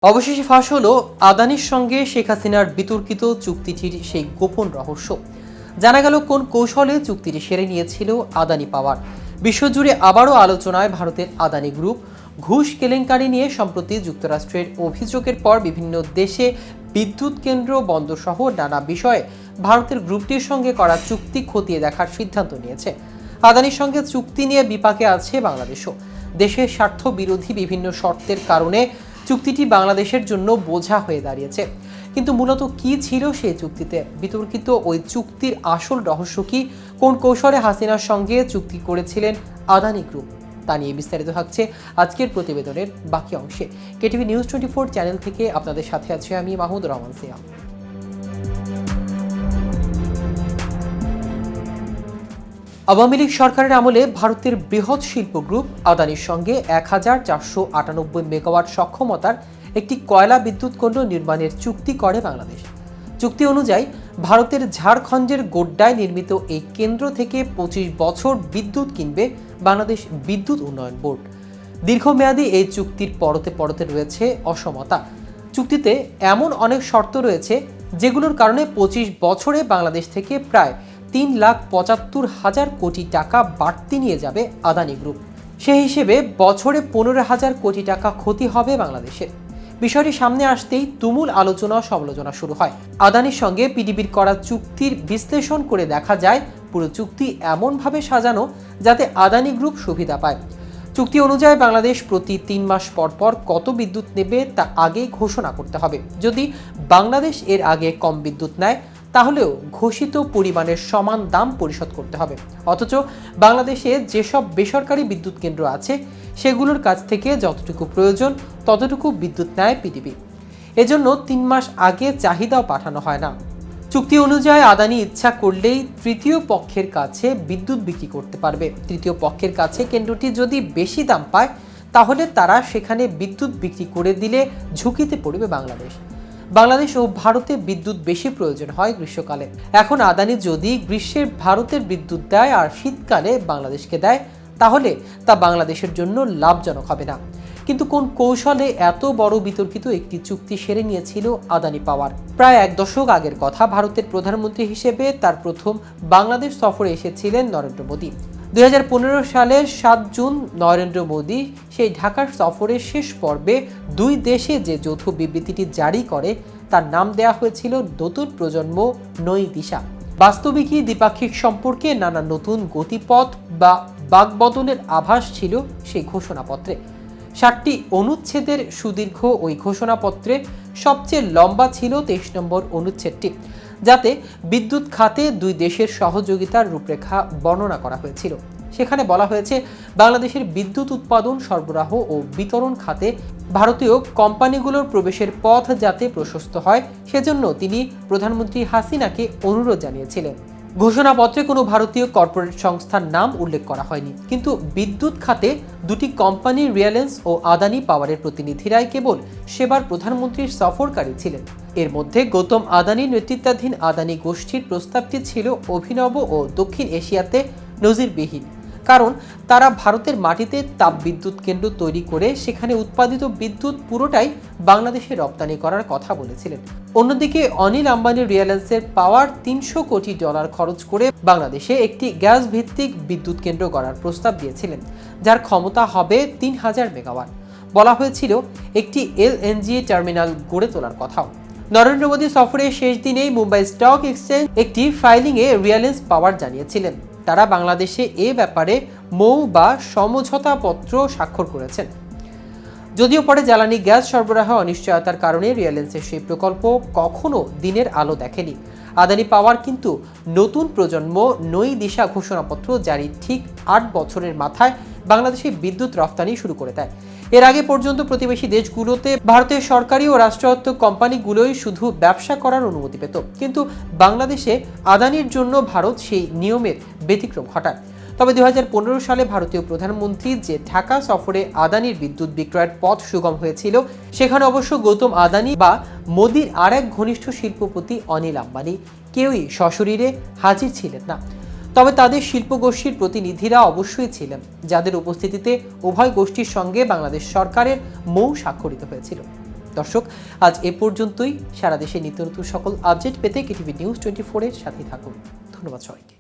অবশেষে ফাঁস হলো আদানির সঙ্গে শেখ হাসিনার বিতর্কিত চুক্তিটির সেই গোপন রহস্য। জানা গেল কোন কৌশলে চুক্তিটি সেরে নিয়েছিল আদানি পাওয়ার। বিশ্বজুড়ে আবারও আলোচনায় ভারতের আদানি গ্রুপ। ঘুষ কেলেঙ্কারি নিয়ে সম্প্রতি যুক্তরাষ্ট্রের অভিযোগের পর বিভিন্ন দেশে বিদ্যুৎ কেন্দ্র বন্ধ সহ নানা বিষয়ে ভারতের গ্রুপটির সঙ্গে করা চুক্তি খতিয়ে দেখার সিদ্ধান্ত নিয়েছে। আদানির সঙ্গে চুক্তি নিয়ে বিপাকে আছে বাংলাদেশও। দেশের স্বার্থ বিরোধী বিভিন্ন শর্তের কারণে চুক্তিটি বাংলাদেশের জন্য বোঝা হয়ে দাঁড়িয়েছে। কিন্তু মূলত কি ছিল সেই চুক্তিতে? বিতর্কিত ওই চুক্তির আসল রহস্য কি? কোন কৌশলে হাসিনার সঙ্গে চুক্তি করেছিলেন আদানি গ্রুপ? তা নিয়ে বিস্তারিত থাকছে আজকের প্রতিবেদনের বাকি অংশে। কেটিভি নিউজ 24 চ্যানেল থেকে আপনাদের সাথে আছে আমি মাহমুদুর রহমান সিয়াম। আওয়ামী লীগ সরকারের আমলে ভারতের বৃহৎ শিল্প গ্রুপ আদানির সঙ্গে 1498 মেগাওয়াট সক্ষমতার একটি কয়লা বিদ্যুৎ কেন্দ্র নির্মাণের চুক্তি করে বাংলাদেশ। চুক্তি অনুযায়ী ভারতের ঝাড়খণ্ডের গোড্ডায় নির্মিত এই কেন্দ্র থেকে 25 বছর বিদ্যুৎ কিনবে বাংলাদেশ বিদ্যুৎ উন্নয়ন বোর্ড। দীর্ঘমেয়াদী এই চুক্তির পরতে পরতে রয়েছে অসমতা। চুক্তিতে এমন অনেক শর্ত রয়েছে যেগুলোর কারণে 25 বছরে বাংলাদেশ থেকে প্রায় 3,75,000 কোটি টাকা বাড়তি নিয়ে যাবে আদানি গ্রুপ। সেই হিসেবে বছরে 15,000 কোটি টাকা ক্ষতি হবে বাংলাদেশের। বিষয়টি সামনে আসতেই তুমুল আলোচনা সমালোচনা শুরু হয়। আদানির সঙ্গে পিডিবির করা চুক্তির বিশ্লেষণ করে দেখা যায় পুরো চুক্তি এমনভাবে সাজানো যাতে আদানি গ্রুপ সুবিধা পায়। চুক্তি অনুযায়ী বাংলাদেশ প্রতি 3 মাস পর পর কত বিদ্যুৎ নেবে তা আগেই ঘোষণা করতে হবে। যদি বাংলাদেশ এর আগে কম বিদ্যুৎ নেয় তাহলেও ঘোষিত পরিমাণের সমান দাম পরিশোধ করতে হবে। অথচ বাংলাদেশে যেসব বেসরকারি বিদ্যুৎ কেন্দ্র আছে সেগুলোর কাছ থেকে যতটুকু প্রয়োজন ততটুকু বিদ্যুৎ নেয় পিডিবি। এজন্য 3 মাস আগে চাহিদাও পাঠানো হয় না। চুক্তি অনুযায়ী আদানি ইচ্ছা করলেই তৃতীয় পক্ষের কাছে বিদ্যুৎ বিক্রি করতে পারবে। তৃতীয় পক্ষের কাছে কেন্দ্রটি যদি বেশি দাম পায় তাহলে তারা সেখানে বিদ্যুৎ বিক্রি করে দিলে ঝুঁকিতে পড়বে বাংলাদেশ ও ভারতে বিদ্যুৎ বেশি প্রয়োজন হয় গ্রীষ্মকালে। এখন আদানি যদি গ্রীষ্মের ভারতের বিদ্যুৎ দেয় আর শীতকালে বাংলাদেশকে দেয় তাহলে তা বাংলাদেশের জন্য লাভজনক হবে না। কিন্তু কোন কৌশলে এত বড় বিতর্কিত একটি চুক্তি সেরে নিয়েছিল আদানি পাওয়ার? প্রায় 1 দশক আগের কথা। ভারতের প্রধানমন্ত্রী হিসেবে তার প্রথম বাংলাদেশ সফরে এসেছিলেন নরেন্দ্র মোদী। 2015 সালের 7 জুন নরেন্দ্র মোদী সেই ঢাকার সফরের শেষ পর্বে দুই দেশে যে যৌথ বিবৃতিটি জারি করে তার নাম দেওয়া হয়েছিল নতুন প্রজন্ম নই দিশা। বাস্তবিকই দ্বিপাক্ষিক সম্পর্কে নানা নতুন গতিপথ বা বাকবদলের আভাস ছিল সেই ঘোষণাপত্রে। 7টি অনুচ্ছেদের সুদীর্ঘ ওই ঘোষণাপত্রে সবচেয়ে লম্বা ছিল 23 নম্বর অনুচ্ছেদটি, যাতে বিদ্যুৎ খাতে দুই দেশের সহযোগিতার রূপরেখা বর্ণনা করা হয়েছিল। সেখানে বলা হয়েছে বাংলাদেশের বিদ্যুৎ উৎপাদন, সরবরাহ ও বিতরণ খাতে ভারতীয় কোম্পানিগুলোর প্রবেশের পথ যাতে প্রশস্ত হয় সেজন্য তিনি প্রধানমন্ত্রী হাসিনাকে অনুরোধ জানিয়েছিলেন। ঘোষণাপত্রে কোনো ভারতীয় কর্পোরেট সংস্থার নাম উল্লেখ করা হয়নি, কিন্তু বিদ্যুৎ খাতে দুটি কোম্পানি রিলায়েন্স ও আদানি পাওয়ারের প্রতিনিধিরাই কেবল সেবার প্রধানমন্ত্রীর সফরকারী ছিলেন। এর মধ্যে গৌতম আদানির নেতৃত্বাধীন আদানি গোষ্ঠীর প্রস্তাবটি ছিল অভিনব ও দক্ষিণ এশিয়াতে নজিরবিহীন, কারণ তারা ভারতের মাটিতে তাপবিদ্যুৎ কেন্দ্র তৈরি করে সেখানে উৎপাদিত বিদ্যুৎ পুরোটাই বাংলাদেশে রপ্তানি করার কথা বলেছিলেন। অন্যদিকে অনিল আম্বানির রিলায়েন্সের পাওয়ার $300 কোটি খরচ করে বাংলাদেশে একটি গ্যাস ভিত্তিক বিদ্যুৎ কেন্দ্র গড়ার প্রস্তাব দিয়েছিলেন, যার ক্ষমতা হবে 3000 মেগাওয়াট। বলা হয়েছিল একটি এলএনজি টার্মিনাল গড়ে তোলার কথাও। নরেন্দ্র মোদী সফরের শেষ দিনেই মুম্বাই স্টক এক্সচেঞ্জ একটি ফাইলিংয়ে রিলায়েন্স পাওয়ার জানিয়েছিলেন তারা বাংলাদেশে এ ব্যাপারে মৌ বা সমঝোতাপত্র স্বাক্ষর করেছেন। যদিও পরে জ্বালানি গ্যাস সরবরাহ অনিশ্চয়তার কারণে রিলায়েন্সের সেই প্রকল্প কখনো দিনের আলো দেখেনি। আদানি পাওয়ার কিন্তু নতুন প্রজন্ম নই দিশা ঘোষণাপত্র জারির ঠিক 8 বছরের মাথায় বাংলাদেশে বিদ্যুৎ রফতানি শুরু করে দেয়। এর আগে পর্যন্ত প্রতিবেশী দেশগুলোতে ভারতের সরকারি ও রাষ্ট্রায়ত্ত কোম্পানিগুলোই শুধু ব্যবসা করার অনুমতি পেত, কিন্তু বাংলাদেশে আদানির জন্য ভারত সেই নিয়মের ব্যতিক্রম ঘটায়। তবে 2015 সালে ভারতীয় প্রধানমন্ত্রী যে ঢাকা সফরে আদানির বিদ্যুৎ বিক্রয়ের পথ সুগম হয়েছিল, সেখানে অবশ্য গৌতম আদানি বা মোদির আর এক ঘনিষ্ঠ শিল্পপতি অনিল আম্বানি কেউই সশরীরে হাজির ছিলেন না। তবে তাদের শিল্পগোষ্ঠীর প্রতিনিধিরা অবশ্যই ছিলেন, যাদের উপস্থিতিতে উভয় গোষ্ঠীর সঙ্গে বাংলাদেশ সরকারের মৌ স্বাক্ষরিত হয়েছিল। দর্শক, আজ এ পর্যন্তই। সারা দেশে নিত্য নতুন সকল আপডেট পেতে কেটিভি নিউজ 24 এর সাথে থাকুন। ধন্যবাদ সবাইকে।